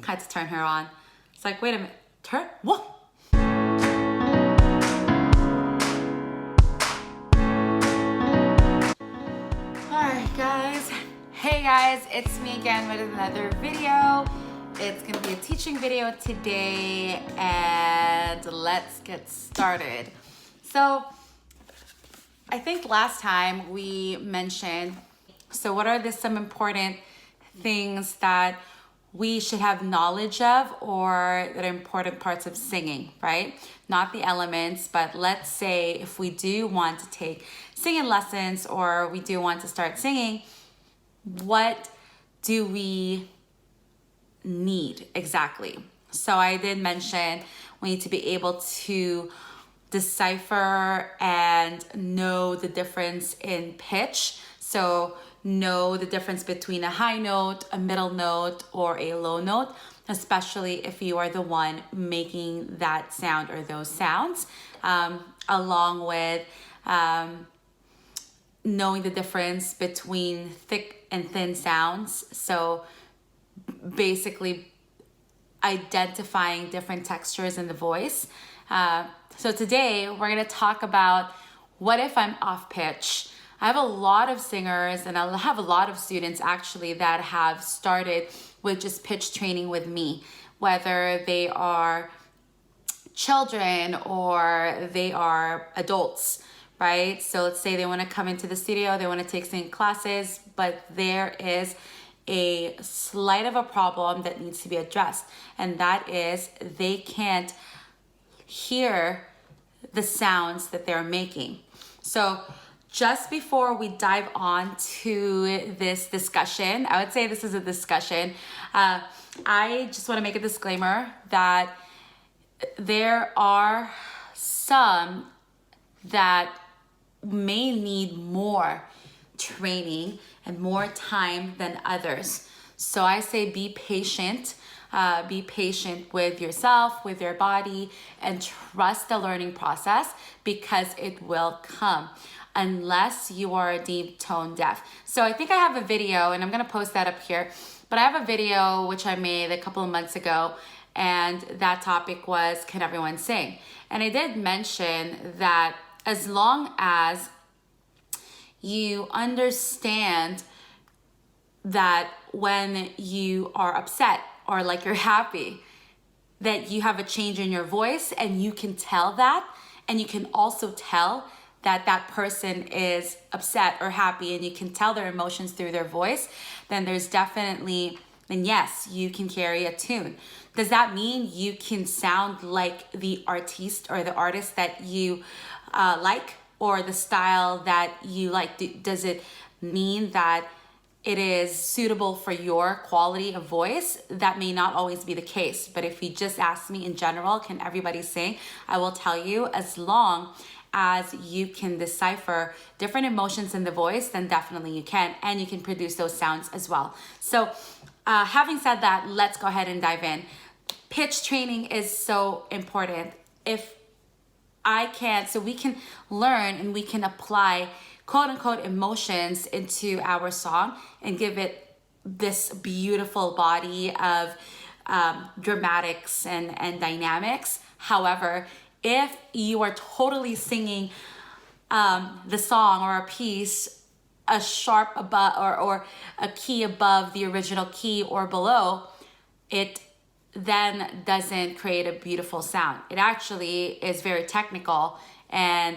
had to turn her on. It's like, wait a minute, turn, what? Alright guys, hey guys, it's me again with another video. It's gonna be a teaching video today, and let's get started. So I think last time we mentioned, so what are some important things that we should have knowledge of, or that are important parts of singing, right? Not the elements, but let's say if we do want to take singing lessons, or we do want to start singing, what do we need exactly? So I did mention we need to be able to decipher and know the difference in pitch. So know the difference between a high note, a middle note, or a low note, especially if you are the one making that sound or those sounds, along with knowing the difference between thick and thin sounds. So basically identifying different textures in the voice. So today we're gonna talk about what if I'm off pitch. I have a lot of singers, and I have a lot of students actually that have started with just pitch training with me, whether they are children or they are adults, right? So let's say they want to come into the studio, they want to take singing classes, but there is a slight of a problem that needs to be addressed, and that is they can't hear the sounds that they're making. So just before we dive on to this discussion, I would say this is a discussion, I just want to make a disclaimer that there are some that may need more training and more time than others. So I say be patient with yourself, with your body, and trust the learning process, because it will come, unless you are deep tone deaf. So I think I have a video, and I'm gonna post that up here, but I have a video which I made a couple of months ago, and that topic was, can everyone sing? And I did mention that as long as you understand that when you are upset or like you're happy, that you have a change in your voice, and you can tell that, and you can also tell that that person is upset or happy, and you can tell their emotions through their voice, then yes, you can carry a tune. Does that mean you can sound like the artiste or the artist that you like, or the style that you like? Does it mean that it is suitable for your quality of voice? That may not always be the case, but if you just ask me in general, can everybody sing? I will tell you, as long as you can decipher different emotions in the voice, then definitely you can, and you can produce those sounds as well. So having said that, let's go ahead and dive in. Pitch training is so important. So we can learn and we can apply quote unquote emotions into our song and give it this beautiful body of dramatics and dynamics. However, if you are totally singing the song or a piece a sharp above or a key above the original key or below, it then doesn't create a beautiful sound. It actually is very technical, and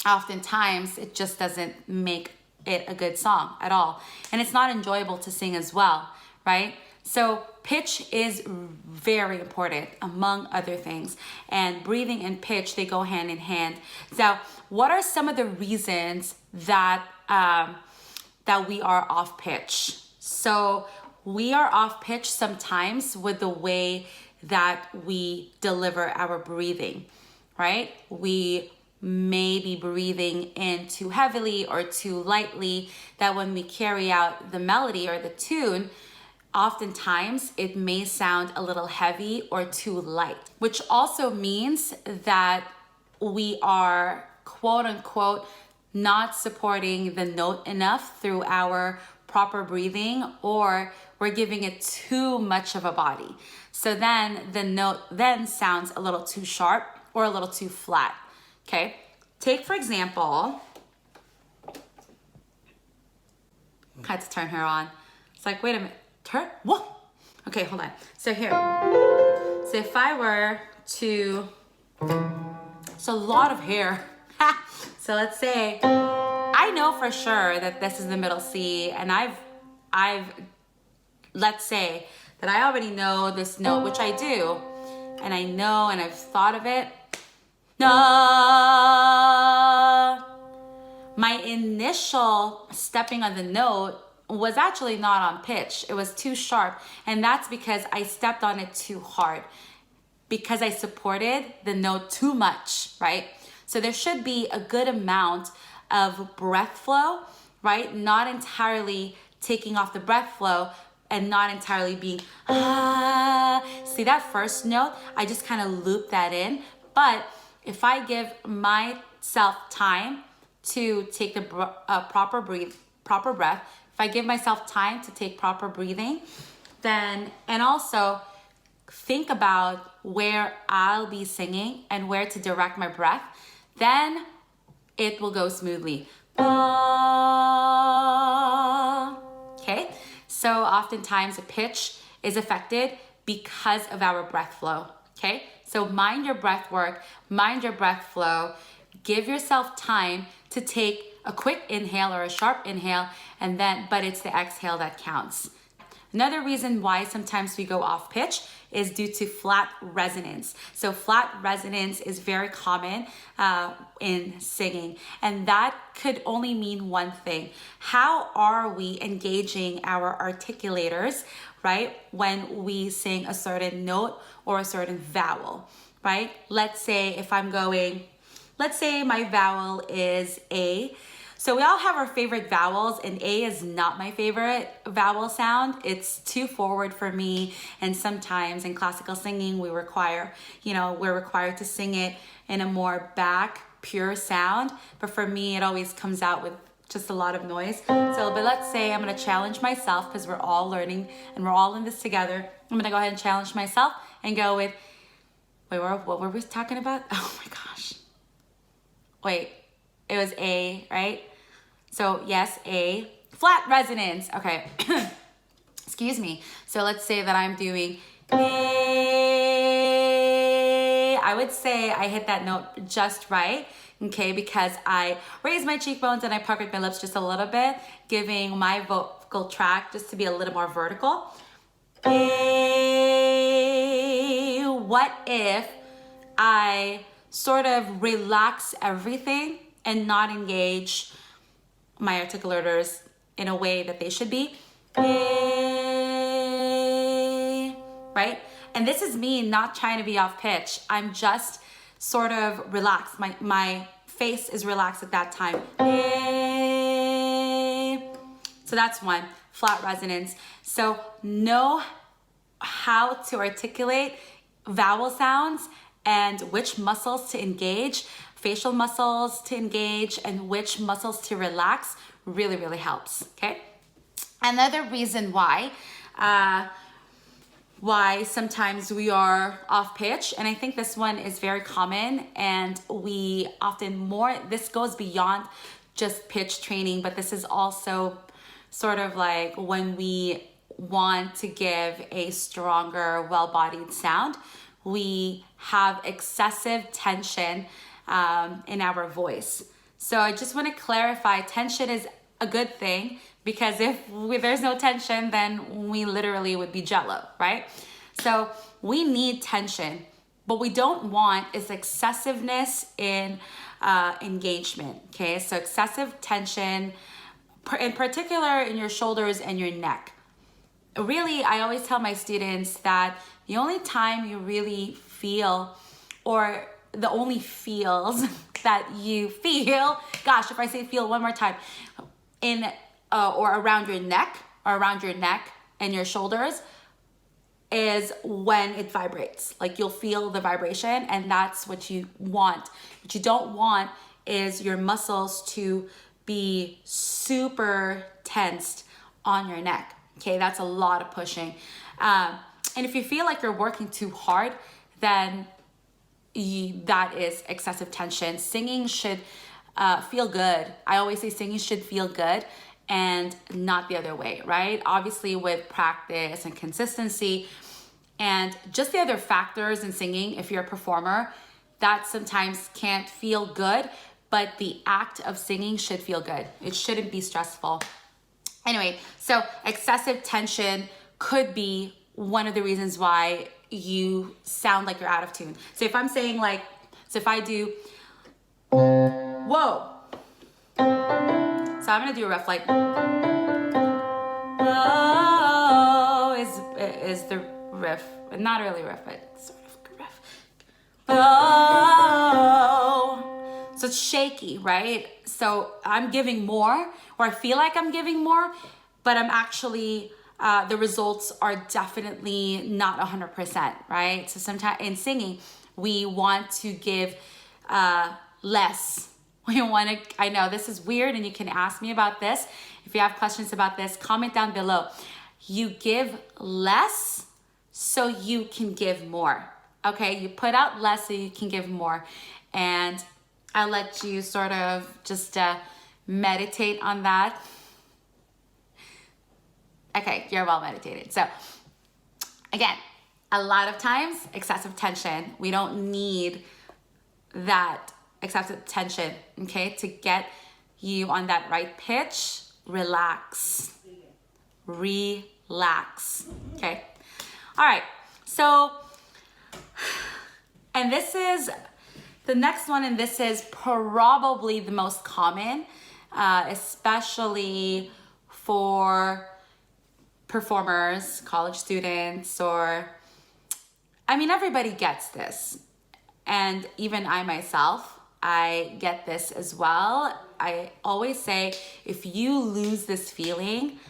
oftentimes it just doesn't make it a good song at all. And it's not enjoyable to sing as well, right? So pitch is very important, among other things, and breathing and pitch, they go hand in hand. So what are some of the reasons that that we are off pitch? So we are off pitch sometimes with the way that we deliver our breathing, right? We may be breathing in too heavily or too lightly, that when we carry out the melody or the tune, oftentimes it may sound a little heavy or too light, which also means that we are quote unquote not supporting the note enough through our proper breathing, or we're giving it too much of a body. So then the note then sounds a little too sharp or a little too flat, okay? Take, for example, I had to turn her on. It's like, wait a minute, turn, whoa. Okay, hold on. So here, so if I were to, it's a lot of hair. So let's say, I know for sure that this is the middle C, and let's say that I already know this note, which I do, and I know, and I've thought of it. No. My initial stepping on the note was actually not on pitch. It was too sharp, and that's because I stepped on it too hard, because I supported the note too much, right? So there should be a good amount of breath flow, right? Not entirely taking off the breath flow and not entirely being, ah. See that first note? I just kind of loop that in. But if I give myself time to take the proper breath, if I give myself time to take proper breathing, then, and also think about where I'll be singing and where to direct my breath, then it will go smoothly. Okay, so oftentimes a pitch is affected because of our breath flow. Okay, so mind your breath work, mind your breath flow, give yourself time to take a quick inhale or a sharp inhale, and then, but it's the exhale that counts. Another reason why sometimes we go off pitch is due to flat resonance. So flat resonance is very common in singing, and that could only mean one thing. How are we engaging our articulators, right, when we sing a certain note or a certain vowel, right? Let's say if I'm going, let's say my vowel is A. So we all have our favorite vowels, and A is not my favorite vowel sound. It's too forward for me, and sometimes in classical singing we're required to sing it in a more back, pure sound. But for me, it always comes out with just a lot of noise. So, but let's say I'm gonna challenge myself, because we're all learning and we're all in this together. I'm gonna go ahead and challenge myself and go with, what were we talking about? Oh my gosh. Wait, it was A, right? So yes, A, flat resonance. Okay, excuse me. So let's say that I'm doing A. I would say I hit that note just right, okay, because I raised my cheekbones and I puckered my lips just a little bit, giving my vocal tract just to be a little more vertical. A. What if I sort of relax everything and not engage my articulators in a way that they should be, right? And this is me not trying to be off pitch. I'm just sort of relaxed. My face is relaxed at that time. So that's one, flat resonance. So know how to articulate vowel sounds and which muscles to engage, facial muscles to engage, and which muscles to relax really, really helps, okay? Another reason why sometimes we are off pitch, and I think this one is very common, and we often this goes beyond just pitch training, but this is also sort of like when we want to give a stronger, well-bodied sound, we have excessive tension in our voice. So I just want to clarify, tension is a good thing, because if there's no tension, then we literally would be jello, right? So we need tension. What we don't want is excessiveness in engagement, okay? So excessive tension, in particular in your shoulders and your neck. Really, I always tell my students that the only time you really feel, or the only feels that you feel, gosh, if I say feel one more time, in or around your neck and your shoulders, is when it vibrates. Like you'll feel the vibration, and that's what you want. What you don't want is your muscles to be super tensed on your neck. Okay, that's a lot of pushing. And if you feel like you're working too hard, then that is excessive tension. Singing should feel good. I always say singing should feel good and not the other way, right? Obviously with practice and consistency and just the other factors in singing, if you're a performer, that sometimes can't feel good, but the act of singing should feel good. It shouldn't be stressful. Anyway, so excessive tension could be one of the reasons why you sound like you're out of tune. So if I'm saying like, so if I do, whoa. So I'm gonna do a rough like, whoa is the riff. Not really riff, but sort of riff. Whoa. So it's shaky, right? So I'm giving more, or I feel like I'm giving more, but I'm actually, the results are definitely not 100%, right? So sometimes in singing, we want to give less. We want to, I know this is weird and you can ask me about this. If you have questions about this, comment down below. You give less so you can give more, okay? You put out less so you can give more. And I'll let you sort of just meditate on that. Okay, you're well meditated. So again, a lot of times, excessive tension. We don't need that excessive tension, okay? To get you on that right pitch, relax. Relax, okay? All right, so, and this is, the next one, and this is probably the most common, especially for performers, college students, or, I mean, everybody gets this. And even I myself, I get this as well. I always say, if you lose this feeling,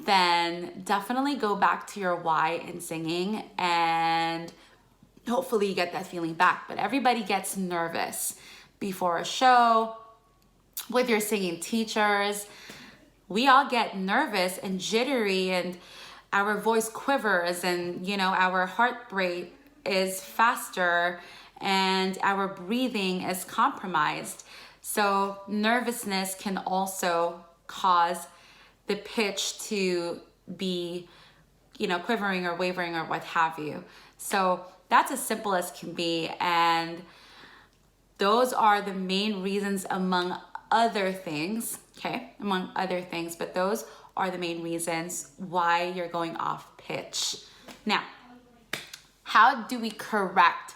then definitely go back to your why in singing and hopefully you get that feeling back. But everybody gets nervous before a show, with your singing teachers. We all get nervous and jittery and our voice quivers and, you know, our heart rate is faster and our breathing is compromised. So nervousness can also cause the pitch to be, you know, quivering or wavering or what have you. So that's as simple as can be. And those are the main reasons among other things, okay? Among other things, but those are the main reasons why you're going off pitch. Now, how do we correct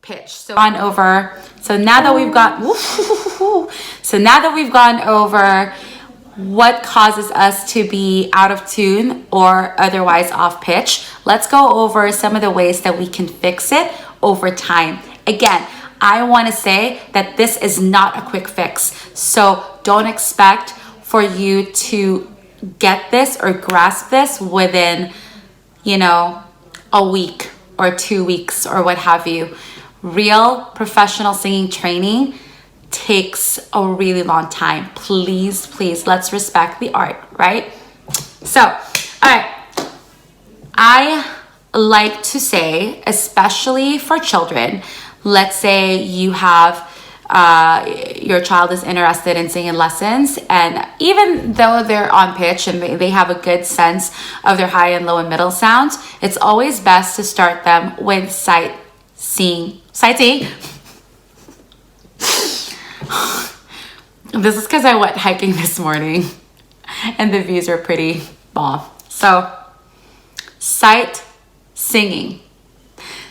pitch? So now that we've gone over what causes us to be out of tune or otherwise off pitch, let's go over some of the ways that we can fix it over time. Again, I want to say that this is not a quick fix. So don't expect for you to get this or grasp this within, you know, a week or 2 weeks or what have you. Real professional singing training takes a really long time. Please, let's respect the art, right? So, all right. I like to say, especially for children, let's say you have your child is interested in singing lessons, and even though they're on pitch and they have a good sense of their high and low and middle sounds, it's always best to start them with sightseeing. This is because I went hiking this morning and the views are pretty bomb. So sight singing,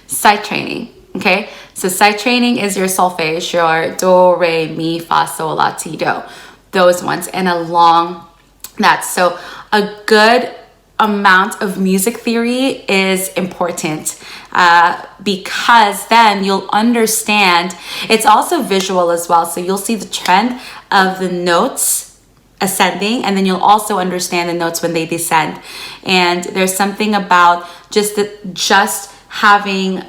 sight training, okay? So sight training is your solfege, your do, re, mi, fa, sol, la, ti, do. Those ones, and along that. So a good amount of music theory is important because then you'll understand. It's also visual as well. So you'll see the trend of the notes ascending, and then you'll also understand the notes when they descend. And there's something about just having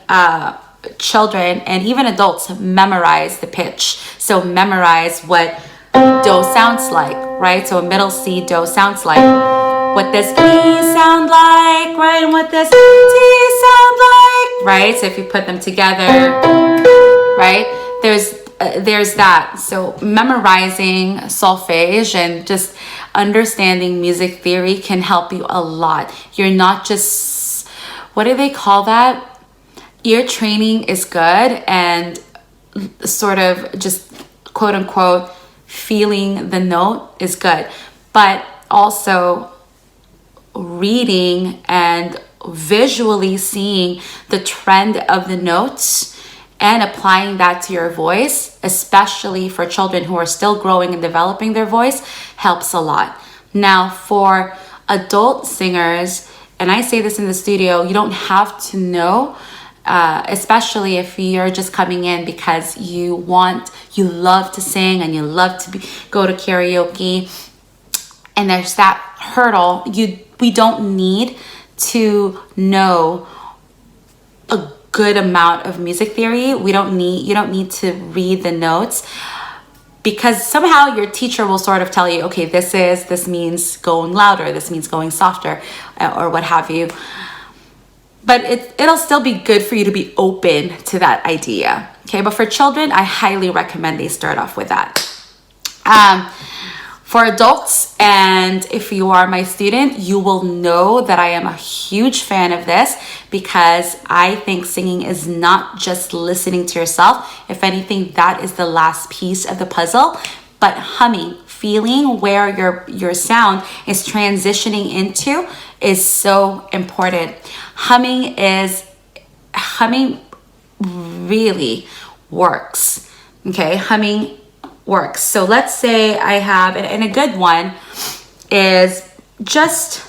children and even adults memorize the pitch. So memorize what do sounds like, right? So a middle C do sounds like. what does E sound like, right? And what does T sound like, right? So if you put them together, right? There's that. So memorizing solfege and just understanding music theory can help you a lot. You're not just, what do they call that? Ear training is good, and sort of just quote unquote feeling the note is good, but also reading and visually seeing the trend of the notes and applying that to your voice, especially for children who are still growing and developing their voice, helps a lot. Now, for adult singers, and I say this in the studio, you don't have to know, especially if you're just coming in because you love to sing and you love to go to karaoke, and there's that hurdle. We don't need to know a good amount of music theory. You don't need to read the notes, because somehow your teacher will sort of tell you, okay, this means going louder, this means going softer, or what have you. But it'll still be good for you to be open to that idea. Okay, but for children, I highly recommend they start off with that. For adults, and if you are my student, you will know that I am a huge fan of this, because I think singing is not just listening to yourself. If anything, that is the last piece of the puzzle. But humming, feeling where your sound is transitioning into, is so important. Humming really works. Okay, humming works. So let's say I have, and a good one is just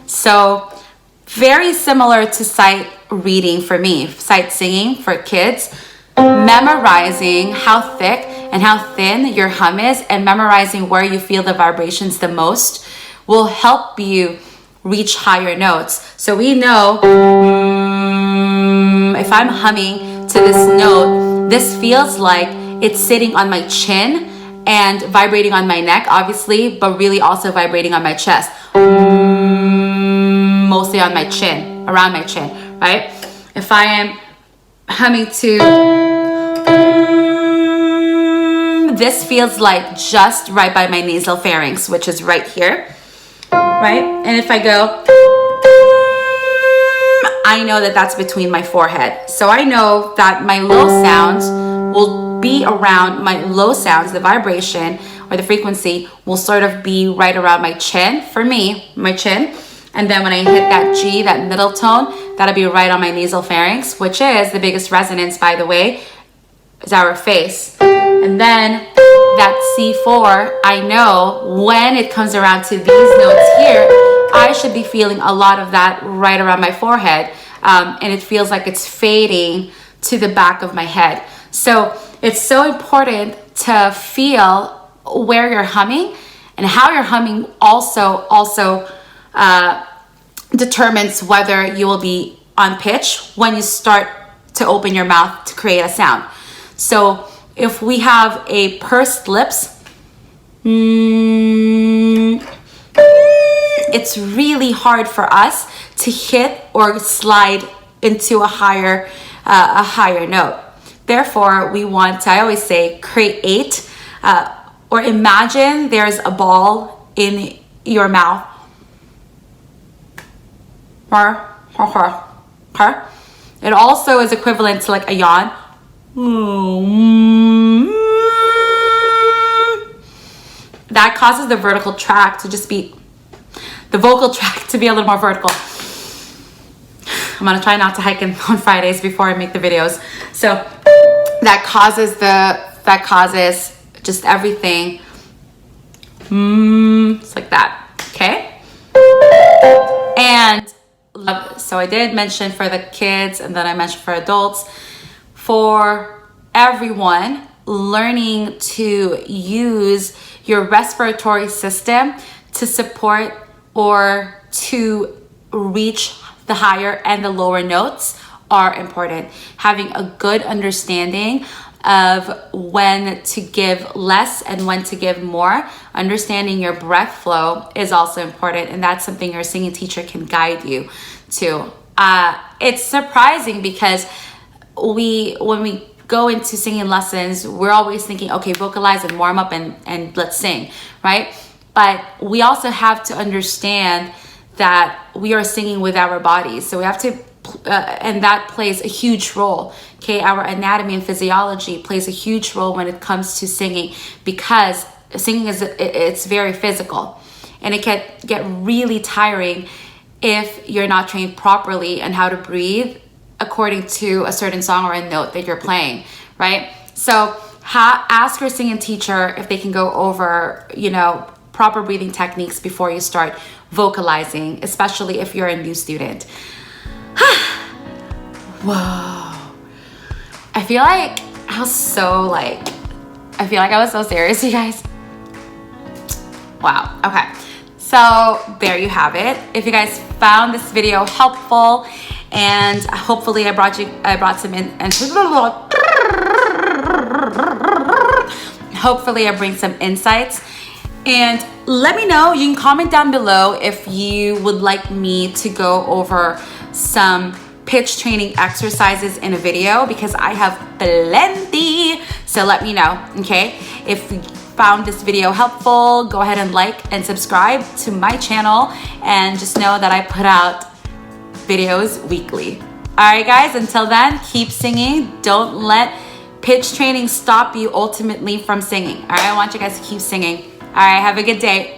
so very similar to sight reading for me, sight singing for kids. Memorizing how thick and how thin your hum is, and memorizing where you feel the vibrations the most, will help you reach higher notes. So we know if I'm humming to this note, this feels like it's sitting on my chin and vibrating on my neck, obviously, but really also vibrating on my chest. Mostly on my chin, around my chin, right? If I am humming to, this feels like just right by my nasal pharynx, which is right here, right? And if I go, I know that that's between my forehead. So I know that my low sounds will be around, my low sounds, the vibration or the frequency will sort of be right around my chin, for me, my chin. And then when I hit that G, that middle tone, that'll be right on my nasal pharynx, which is the biggest resonance, by the way, is our face. And then that C4, I know when it comes around to these notes here, I should be feeling a lot of that right around my forehead. And it feels like it's fading to the back of my head. So it's so important to feel where you're humming, and how you're humming also determines whether you will be on pitch when you start to open your mouth to create a sound. So if we have a pursed lips, it's really hard for us to hit or slide into a higher note. Therefore, we want to, I always say, create or imagine there's a ball in your mouth. It also is equivalent to like a yawn. That causes the vocal tract to be a little more vertical. I'm gonna try not to hike on Fridays before I make the videos. So that causes just everything. It's like that, okay? And so I did mention for the kids, and then I mentioned for adults. For everyone, learning to use your respiratory system to support or to reach the higher and the lower notes are important. Having a good understanding of when to give less and when to give more. Understanding your breath flow is also important, and that's something your singing teacher can guide you to. It's surprising because when we go into singing lessons, we're always thinking, okay, vocalize and warm up and let's sing, right? But we also have to understand that we are singing with our bodies. So we have to, and that plays a huge role. Okay, our anatomy and physiology plays a huge role when it comes to singing, because singing it's very physical, and it can get really tiring if you're not trained properly on how to breathe according to a certain song or a note that you're playing, right? So ask your singing teacher if they can go over, proper breathing techniques before you start vocalizing, especially if you're a new student. Whoa. I feel like I was so serious, you guys. Wow. Okay. So there you have it. If you guys found this video helpful, and hopefully I brought some in, and hopefully I bring some insights. And let me know, you can comment down below if you would like me to go over some pitch training exercises in a video, because I have plenty. So let me know, okay? If you found this video helpful, go ahead and like and subscribe to my channel, and just know that I put out videos weekly. All right, guys, until then, keep singing. Don't let pitch training stop you ultimately from singing. All right, I want you guys to keep singing. All right, have a good day.